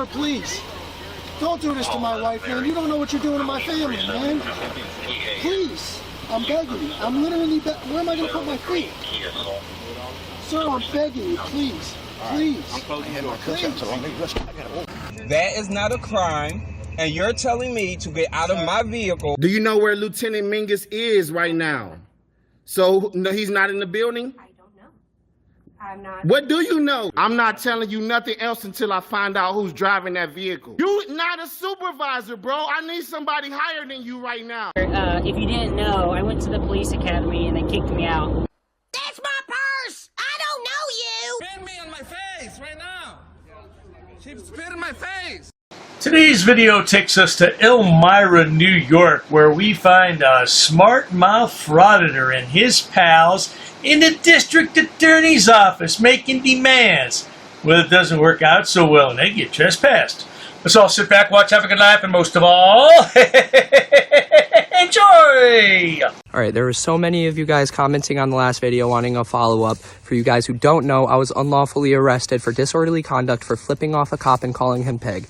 Sir, please. Don't do this to my wife, man. You don't know what you're doing to my family, man. Please. I'm begging you. I'm literally where am I going to put my feet? Sir, I'm begging you, please. Please. Please. That is not a crime, and you're telling me to get out of my vehicle. Do you know where Lieutenant Mingus is right now? So, no, he's not in the building? I don't know. I'm not. What do you know? I'm not telling you nothing else until I find out who's driving that vehicle. You not a supervisor, bro. I need somebody higher than you right now. If you didn't know, I went to the police academy and they kicked me out. That's my purse! I don't know you! Spit me on my face right now. She spit in my face. Today's video takes us to Elmira, New York, where we find a smart-mouth frauditor and his pals in the district attorney's office making demands. Well, it doesn't work out so well and they get trespassed. Let's all sit back, watch, have a good laugh, and most of all, enjoy! Alright, there were so many of you guys commenting on the last video wanting a follow-up. For you guys who don't know, I was unlawfully arrested for disorderly conduct for flipping off a cop and calling him pig.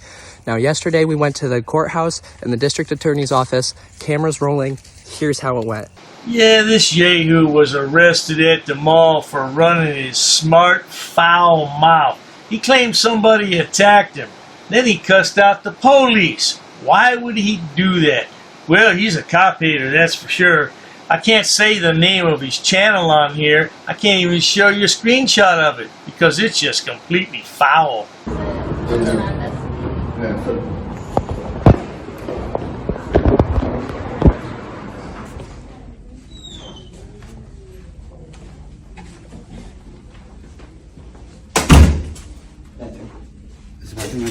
Now, yesterday we went to the courthouse and the district attorney's office. Cameras rolling. Here's how it went. Yeah, this yahoo was arrested at the mall for running his smart, foul mouth. He claimed somebody attacked him. Then he cussed out the police. Why would he do that? Well, he's a cop hater, that's for sure. I can't say the name of his channel on here. I can't even show you a screenshot of it because it's just completely foul.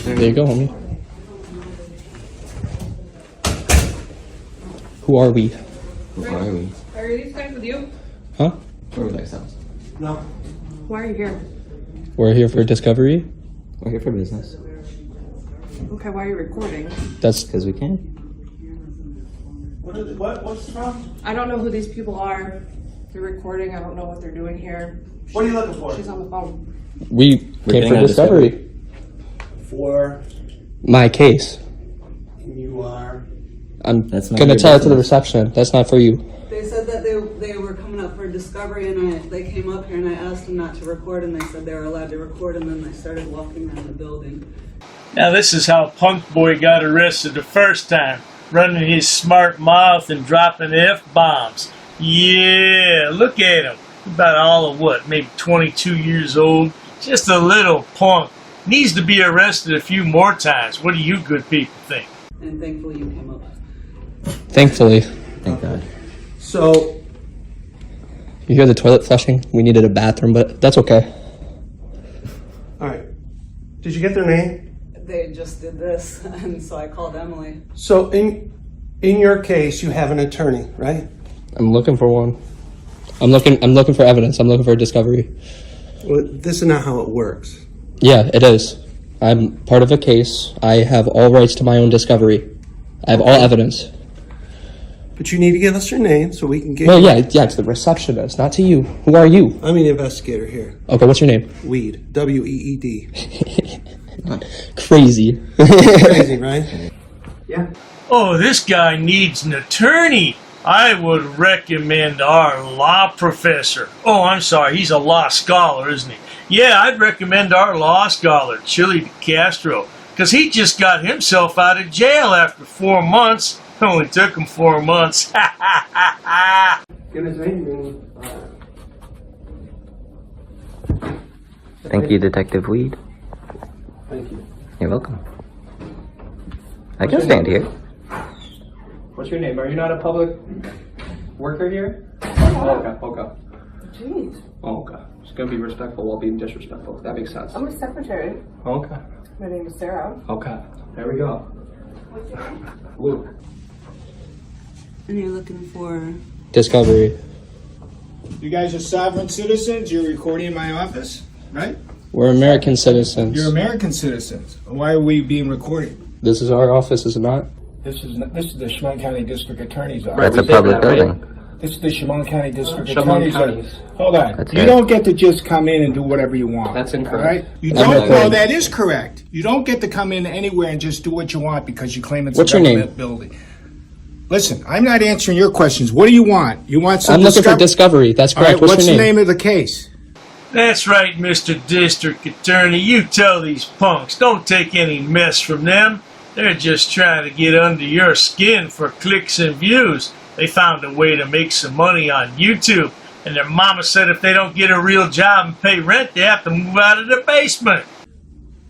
There you go, homie. Who are we? Who are we? Are these guys with you? Huh? We're with ourselves. No. Why are you here? We're here for discovery. We're here for business. Okay, why are you recording? That's Because we can. What's the problem? I don't know who these people are. They're recording. I don't know what they're doing here. What are you looking for? She's on the phone. we came getting for a discovery. For My case. you are. I'm That's not gonna your tell it to the business. reception. That's not for you. They said that they were coming up for discovery, and they came up here and I asked them not to record, and they said they were allowed to record, and then they started walking around the building. Now this is how Punk Boy got arrested the first time, running his smart mouth and dropping F-bombs. Yeah, look at him. About all of what, maybe 22 years old? Just a little punk. Needs to be arrested a few more times. What do you good people think? And thankfully you came up. Thankfully. Thank God. So, You hear the toilet flushing? We needed a bathroom, but that's okay. all right. Did you get their name? They just did this, and so I called Emily. So, in your case, you have an attorney, right? I'm looking for one. I'm looking for evidence. I'm looking for a discovery. Well, this is not how it works. Yeah, it is. I'm part of a case. I have all rights to my own discovery. I have all evidence. But you need to give us your name so we can get. Well, yeah, to the receptionist, not to you. Who are you? I'm the investigator here. Okay, what's your name? Weed. W-E-E-D. Crazy. Crazy, right? Yeah. Oh, this guy needs an attorney. I would recommend our law professor. Oh, I'm sorry, he's a law scholar, isn't he? Yeah, I'd recommend our law scholar, Chili de Castro, because he just got himself out of jail after 4 months. Only took him 4 months. Give his name. Thank you, Detective Weed. Thank you. You're welcome. I can stand here. What's your name? Are you not a public worker here? Oh, okay. Jeez. Oh, okay. It's gonna be respectful while being disrespectful. That makes sense. I'm a secretary. Okay. My name is Sarah. Okay. There we go. What's your name? Luke. And you're looking for... Discovery. You guys are sovereign citizens. You're recording in my office, right? We're American citizens. You're American citizens. Why are we being recorded? This is our office, is it not? This is the Chemung County District Attorney's office. That's a public building. This is the Chemung County District Chemung Attorney's County. office. Hold on. That's You right. don't get to just come in and do whatever you want. That's incorrect. All right? You That's don't. correct. No, that is correct. You don't get to come in anywhere and just do what you want because you claim it's What's a your name? government building. Listen, I'm not answering your questions. What do you want? You want some I'm looking for discovery. That's All correct. right, What's your the name? name of the case? That's right, Mr. District Attorney. You tell these punks. Don't take any mess from them. They're just trying to get under your skin for clicks and views. They found a way to make some money on YouTube. And their mama said if they don't get a real job and pay rent, they have to move out of their basement.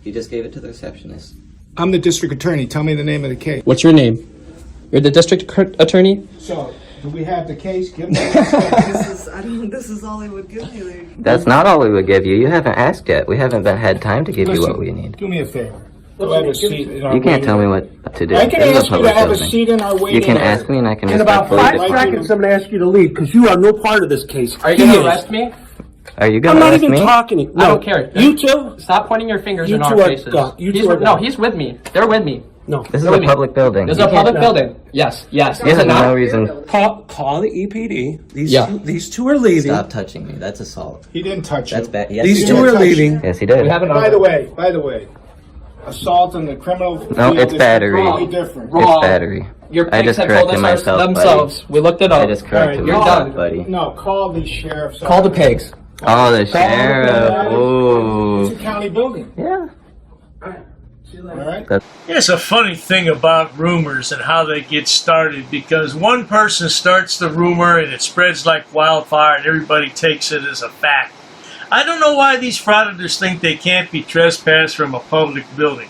You just gave it to the receptionist. I'm the district attorney. Tell me the name of the case. What's your name? You're the district attorney? So, do we have the case? Give me This is all he would give me. That's not all we would give you. You haven't asked yet. We haven't had time to give you what we need. Do me a favor. Go have a seat in our You can't waiting tell me room. what to do. I can This is ask you to public have a building. seat in our waiting You can area. ask me and I can In about respectfully 5 seconds, I'm going to ask you to leave because you are no part of this case. Are you He going to is. arrest me? Are you I'm going to not arrest even me? talking to you. No, I don't care. You two? Stop pointing your fingers You in our two are faces. gone. You He's two are with, no, gone. he's with me. They're with me. No. This is a public building. This is a public building. Yes, yes. You Is have it not? no reason. Call the EPD. Yeah. These two are leaving. Stop touching me. That's assault. He didn't touch you. That's bad. Yes, These he two did. are leaving. Yes, he did. We have an By the way, assault in the criminal No, field it's is battery. completely different. Wrong. It's battery. Your I pigs just have told corrected us myself, themselves. buddy. We looked it I up. just corrected All right, you're myself, done. buddy. No, call the sheriff's Call the office. pigs. Oh, the sheriff. Ooh. It's a county building. Yeah. All right. It's a funny thing about rumors and how they get started because one person starts the rumor and it spreads like wildfire and everybody takes it as a fact. I don't know why these frauditors think they can't be trespassed from a public building.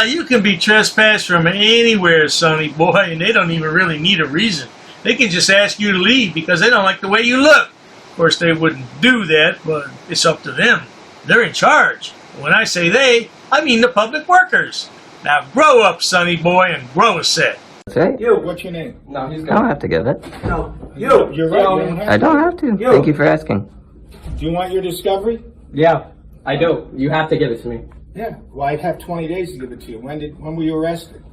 You can be trespassed from anywhere, sonny boy, and they don't even really need a reason. They can just ask you to leave because they don't like the way you look. Of course, they wouldn't do that, but it's up to them. They're in charge. When I say they, I mean the public workers. Now grow up, sonny boy, and grow a set. That's right. You, what's your name? No, he's I don't have to give it. No. You're right. You don't have I don't have to. Thank you for asking. Do you want your discovery? Yeah, I do. You have to give it to me. Yeah. Well, I'd have 20 days to give it to you. When were you arrested?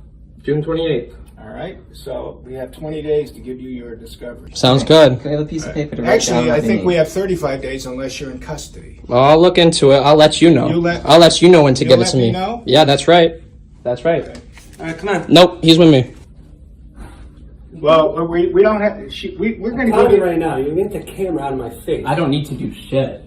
June 28th. All right. So we have 20 days to give you your discovery. Sounds good. Can I have a piece of paper to write down Actually, what I you think need? we have 35 days unless you're in custody. Well, I'll look into it. I'll let you know. I'll let you know when to You'll give it let to me me. know? Yeah, that's right. That's right. All right, come on. Nope, he's with me. Well, we don't have. We're going to Tell give me you. right now. You get the camera out of my face. I don't need to do shit.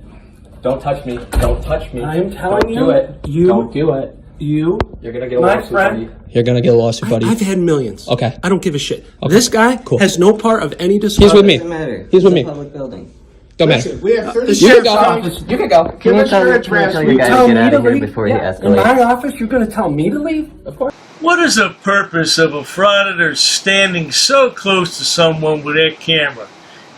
Don't touch me. Don't touch me. I'm telling Don't you. do it. You. Don't do it. You. You're gonna get a My lawsuit, friend. buddy. You're gonna get a lawsuit, buddy. I've had millions. Okay. I don't give a shit. Okay. This guy Cool. has no part of any discovery. He's with me. Doesn't matter. He's with It's me. a public building. Don't matter. Listen, we have 30 The You can sheriff's go. office. You can go. Give Can you us tell your your guy address. to We get tell me out to of here leave? before he In escalates? my office, you're going to tell me to leave? Of course. What is the purpose of a frauditor standing so close to someone with that camera?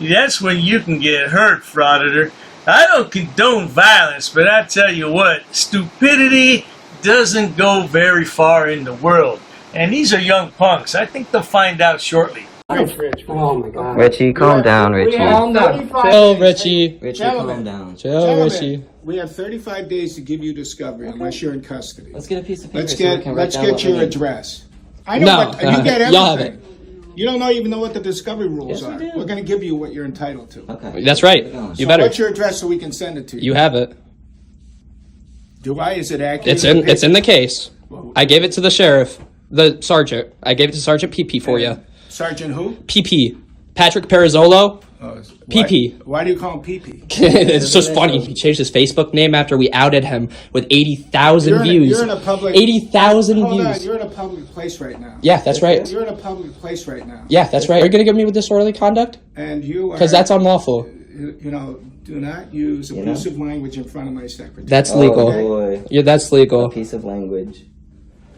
That's when you can get hurt, frauditor. I don't condone violence, but I tell you what, stupidity doesn't go very far in the world. And these are young punks. I think they'll find out shortly. Rich. Oh, my God. Richie, calm down, Richie. Calm down. 35 Chill, days. Richie. Richie, Gentlemen. calm down. Chill, Gentlemen, Richie. we have 35 days to give you discovery unless you're in custody. Let's get a piece of paper Let's so we get can write down your what we need. address. I know No, what you get everything. y'all have it. You don't even know what the discovery rules Yes, we are. do. We're going to give you what you're entitled to. Okay. That's right. Keep it going. You So better. what's your address so we can send it to you? You have it. Do I? Is it accurate? It's in the case. I gave it to the sheriff, the sergeant. I gave it to Sergeant PP for you. Sergeant who? PP. Patrick Perizzolo. PP. Why do you call him PP? It's just funny. He changed his Facebook name after we outed him with 80,000 views. You're in a public. 80,000 Hold on, views. you're in a public place right now. Yeah, that's right. You're in a public place right now. Yeah, that's right. Are you going to give me with disorderly conduct? And you are. Because that's unlawful. You know, do not use abusive language in front of my secretary. That's Oh, legal. boy. Yeah, that's A legal. piece of language.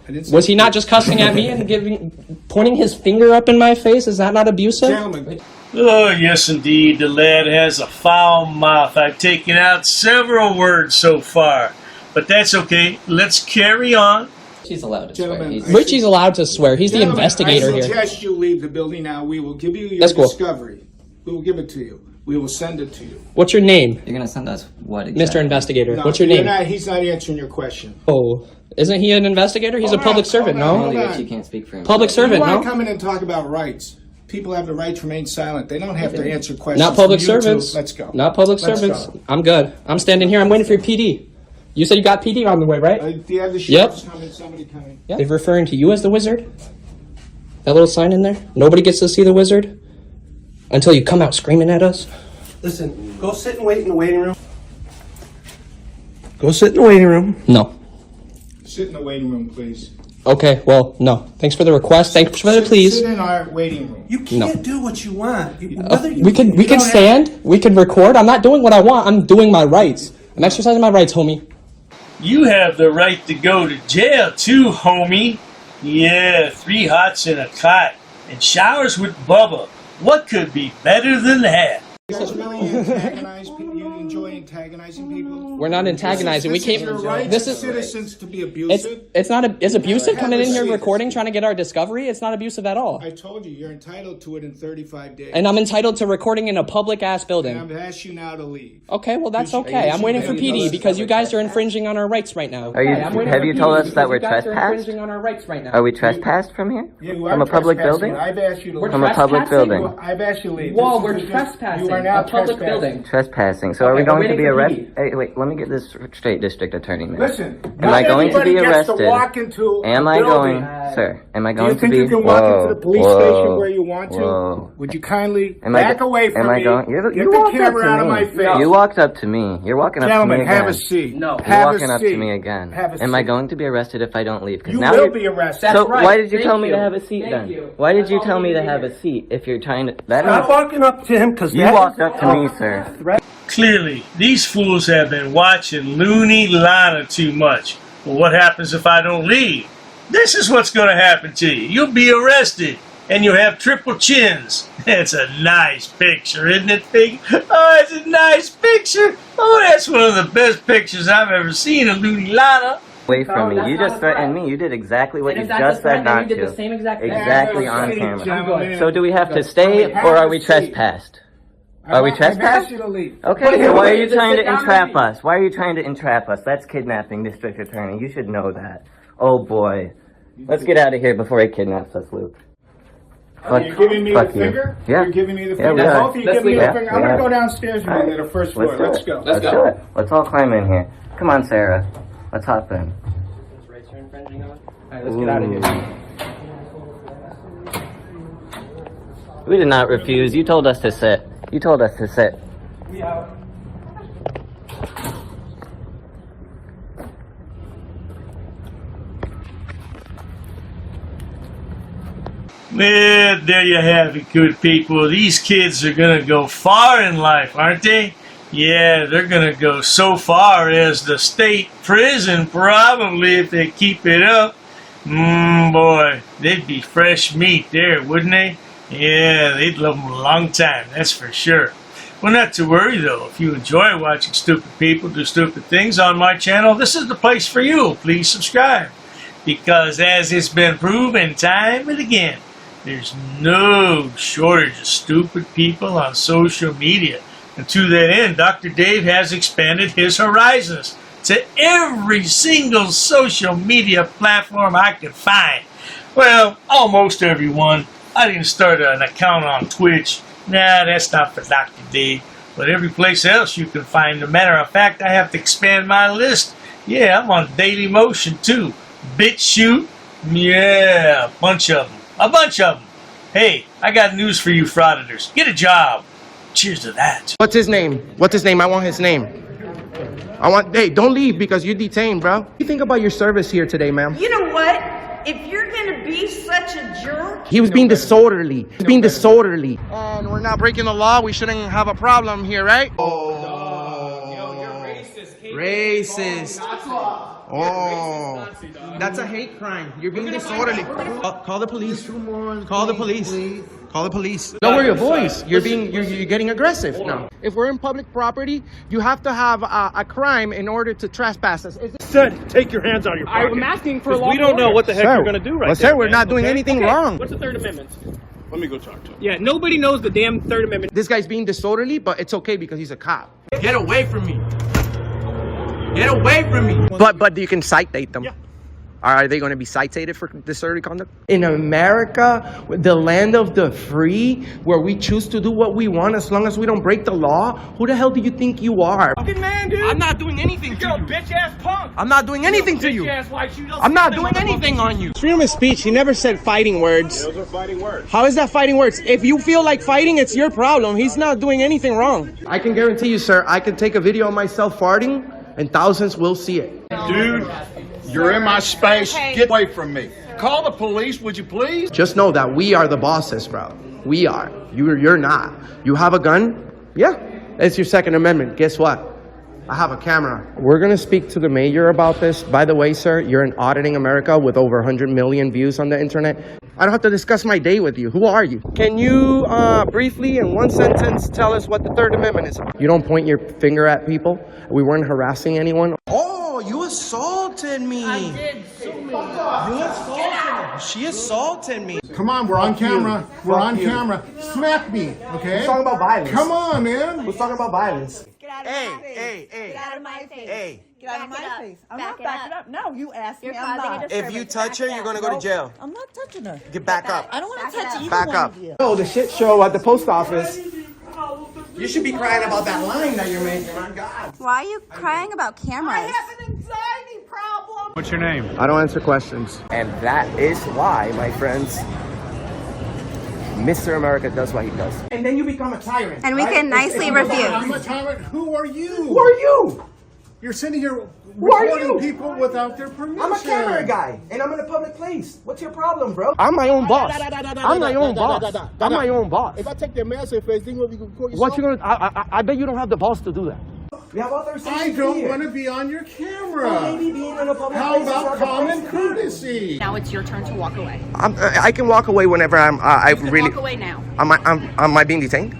I didn't say- Was he not just cussing at me and pointing his finger up in my face? Is that not abusive? Gentlemen, Oh, yes, indeed. The lad has a foul mouth. I've taken out several words so far. But that's okay. Let's carry on. She's allowed to Gentlemen, swear. He's- Richie's allowed to swear. He's the gentlemen, investigator I here. suggest you leave the building now. We will give you your That's cool. discovery. We will give it to you. We will send it to you. What's your name, You're gonna send us what exactly? Mr. Investigator? No, What's your you're name? not- he's not answering your question. Oh, isn't he an investigator? He's a Hold public on, servant, hold on, no? hold Only on. Richie can't speak for himself. Public You servant, want no? to come in and talk about rights. People have the right to remain silent. They don't have to answer questions. Not public from you two. servants. Let's go. Not public Let's servants. go. I'm good. I'm standing here. I'm waiting for your PD. You said you got PD on the way, right? Do you have the Yep. sheriff's coming? Somebody coming? Yep. They're referring to you as the wizard? That little sign in there? Nobody gets to see the wizard until you come out screaming at us? Listen, go sit and wait in the waiting room. Go sit in the waiting room. No. Sit in the waiting room, please. Okay, well, no. Thanks for the request. Thanks for the please. Sit in our waiting room. You can't do what you want. We can stand. We can record. I'm not doing what I want. I'm doing my rights. I'm exercising my rights, homie. You have the right to go to jail too, homie. Yeah, 3 hots and a cot. And showers with Bubba. What could be better than that? You guys really antagonize people? You enjoy antagonizing people? We're not antagonizing. We came. Your right This to is. citizens to be abusive. It's not. It's abusive Have coming a in here seat. recording, trying to get our discovery. It's not abusive at all. I told you, you're entitled to it in 35 days. And I'm entitled to recording in a public ass building. And I've asked you now to leave. Okay, well that's okay. I'm waiting for PD because you guys are infringing on our rights right now. Are you? Have you told us that we're trespassed? Infringing on our rights right now. Are we trespassed from here? You From are a public trespassing. building? I've asked you to leave. From a public building. I've asked you to leave. Whoa, This we're is- trespassing. You are now A public trespassing. building. Trespassing. So are Okay, we going we're to be waiting for arrested? PD. Hey, wait, let me get this straight, District Attorney. Man. Listen, Am I going to be arrested? Am I going, sir? Am I Do going you to think be? you can walk into the police station where you want to? Whoa. Would you kindly Am I back go- away from am I me? going? Get You the walked up camera to out of me. my face. You walked up to me. You're walking up to me Gentlemen, again. have a seat. No. You're Have walking a up to seat. me again. Have a Am I seat. going to be arrested if I don't leave? 'Cause You now will you're- be arrested. So right. why did you Thank tell me to you. have a seat Thank then? you. Why did That's you all tell we me to need to have hear. a seat if you're trying to? That Stop walking up to him because you walked up to me, sir. Clearly, these fools have been watching Looney Lana too much. Well, what happens if I don't leave? This is what's going to happen to you. You'll be arrested, and you'll have triple chins. It's a nice picture, isn't it, Pig? Oh, it's a nice picture. Oh, that's one of the best pictures I've ever seen of Looney Lana. Away from me. that's You not just a threat. threatened me. You did exactly what And you if that's just a threat, said then not you did to. the same exact thing. Exactly Have a on seat, camera. gentlemen. So do we have to stay Have or are a we seat. trespassed? Are we I've asked trespassed? you to leave. Okay, so why are you Just trying sit to down and entrap leave. us? Why are you trying to entrap us? That's kidnapping, District Attorney. You should know that. Oh boy. Let's get out of here before he kidnaps us, Luke. You're giving me the fuck you. finger? Yeah. You're giving me the Yeah, finger? we are. Both of you Let's give me leave. the Yeah, finger. we I'm going are. to go downstairs with you to the first floor. Let's go. Let's do it. Let's all climb in here. Come on, Sarah. Let's hop in. Rights are infringing on. All right, let's get out of here. We did not refuse. You told us to sit. You told us to sit. Well, there you have it, good people. These kids are going to go far in life, aren't they? Yeah, they're going to go so far as the state prison, probably, if they keep it up. Boy, they'd be fresh meat there, wouldn't they? Yeah, they'd love them a long time, that's for sure. Well, not to worry, though. If you enjoy watching stupid people do stupid things on my channel, this is the place for you. Please subscribe. Because as it's been proven time and again, there's no shortage of stupid people on social media. And to that end, Dr. Dave has expanded his horizons to every single social media platform I could find. Well, almost everyone. I didn't start an account on Twitch. Nah, that's not for Dr. Dave. But every place else you can find. As a matter of fact, I have to expand my list. Yeah, I'm on Daily Motion too. BitChute. Yeah, a bunch of them. A bunch of them. Hey, I got news for you, Frauditors. Get a job. Cheers to that. What's his name? What's his name? I want his name. Hey, don't leave because you're detained, bro. What do you think about your service here today, ma'am? You know what? If you're gonna be such a jerk, He was being disorderly. He was being disorderly. And we're not breaking the law. We shouldn't have a problem here, right? Racist. Oh, that's a hate crime. You're being disorderly. Call the police. Call the police. Call the police. Lower your voice. You're getting aggressive now. If we're in public property, you have to have a crime in order to trespass us. Said, take your hands out of your pocket. I'm asking for a law. We don't know what the heck Sir, you're going to do right well, there. sir, we're man, not doing okay? anything wrong. What's the Third Amendment? Let me go talk to him. Yeah, nobody knows the damn Third Amendment. This guy's being disorderly, but it's okay because he's a cop. Get away from me. Get away from me. But you can citate them. Yeah. Are they going to be cited for disorderly conduct? In America, the land of the free, where we choose to do what we want as long as we don't break the law, who the hell do you think you are? Fucking man, dude. I'm not doing anything to you. You're a bitch-ass punk. I'm not doing anything to you. Bitch-ass white shoe. I'm not doing anything on you. Freedom of speech. He never said fighting words. Those are fighting words. How is that fighting words? If you feel like fighting, it's your problem. He's not doing anything wrong. I can guarantee you, sir, I can take a video of myself farting and thousands will see it. Dude, you're in my space. Get away from me. Call the police, would you please? Just know that we are the bosses, bro. We are. You're not. You have a gun? Yeah. It's your Second Amendment. Guess what? I have a camera. We're going to speak to the mayor about this. By the way, sir, you're in Auditing America with over 100 million views on the internet. I don't have to discuss my day with you. Who are you? Can you briefly, in one sentence, tell us what the Third Amendment is? You don't point your finger at people. We weren't harassing anyone. Oh, you assaulted me. I did so many. You assaulted me. She assaulted me. Come on, we're on camera. We're on camera. Smack me, okay? We're talking about violence. Come on, man. We're talking about violence. Hey. Get out of my face. Hey. Get out of my face. I'm not backing up. No, you asked me. I'm not. If you touch her, you're going to go to jail. I'm not touching her. Get back up. I don't want to touch either Back one up. of you. Oh, the shit show at the post office. You should be crying about that line that you're making. My God. Why are you crying about cameras? I have an anxiety problem. What's your name? I don't answer questions. And that is why, my friends, Mr. America does what he does. And then you become a tyrant. And we can nicely refuse. I'm a tyrant. Who are you? Who are you? You're sitting here Who are recording you? people without their permission. I'm a camera guy, and I'm in a public place. What's your problem, bro? I'm my own boss. I'm my own boss. I'm my own boss. If I take their mask off, then you record yourself. What you gonna? I bet you don't have the balls to do that. We have authorization. I don't want to be on your camera. Well, maybe being in a public How place is about not the common best. courtesy? Now it's your turn to walk away. I can walk away whenever I'm. Walk away now. Am I being detained?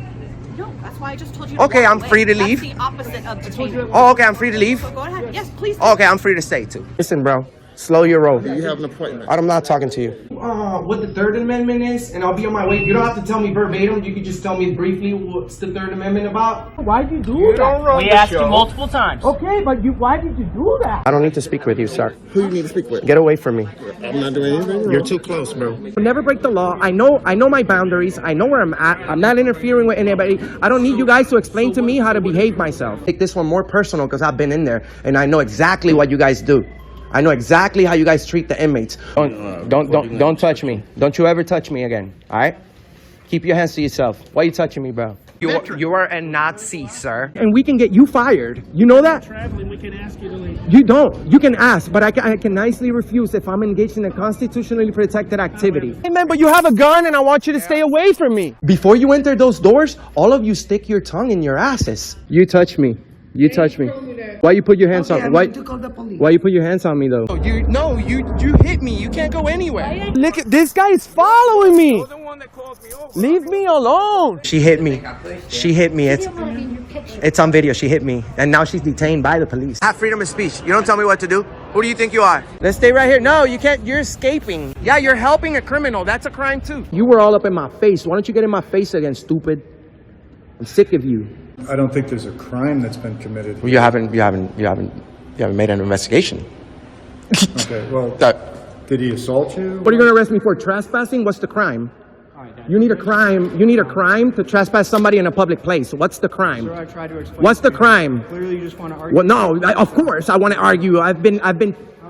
No, that's why I just told you. Okay, walk I'm away. free to That's leave. the opposite of detainment. Oh, okay, I'm free to leave. So go ahead. Yes, please. Okay, I'm free to stay too. Listen, bro. Slow your roll. You have an appointment. I'm not talking to you. What the Third Amendment is, and I'll be on my way. You don't have to tell me verbatim. You can just tell me briefly what's the Third Amendment about. Why'd you do that? We asked you multiple times. Okay, but why did you do that? I don't need to speak with you, sir. Who you need to speak with? Get away from me. I'm not doing anything wrong. You're too close, bro. Never break the law. I know my boundaries. I know where I'm at. I'm not interfering with anybody. I don't need you guys to explain to me how to behave myself. Take this one more personal because I've been in there and I know exactly what you guys do. I know exactly how you guys treat the inmates. Don't touch me. Don't you ever touch me again. All right? Keep your hands to yourself. Why are you touching me, bro? You are a Nazi, sir. And we can get you fired. You know that? Traveling, we can ask you to leave. You don't. You can ask, but I can nicely refuse if I'm engaged in a constitutionally protected activity. Hey, man, but you have a gun and I want you to stay away from me. Before you enter those doors, all of you stick your tongue in your asses. You touch me. You touch me. Why you put your hands on me? Why you put your hands on me though? You hit me. You can't go anywhere. Look at this guy is following me. Leave me alone. She hit me. She hit me. It's on video. She hit me, and now she's detained by the police. I have freedom of speech. You don't tell me what to do. Who do you think you are? Let's stay right here. No, you can't. You're escaping. Yeah, you're helping a criminal. That's a crime too. You were all up in my face. Why don't you get in my face again, stupid? I'm sick of you. I don't think there's a crime that's been committed. Well, you haven't made an investigation. Okay, well, did he assault you? What are you going to arrest me for? Trespassing? What's the crime? You need a crime. You need a crime to trespass somebody in a public place. What's the crime? Sir, I tried to explain. What's the crime? Clearly, you just want to argue. Well, no, of course I want to argue. I've been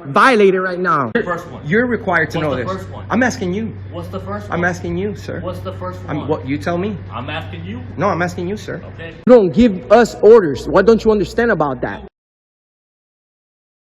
violated right now. First one. You're required to know What's the this. first one? I'm asking you. What's the first one? I'm asking you, sir. What's the first one? What you tell me? I'm asking you. No, I'm asking you, sir. Okay. You don't give us orders. What don't you understand about that?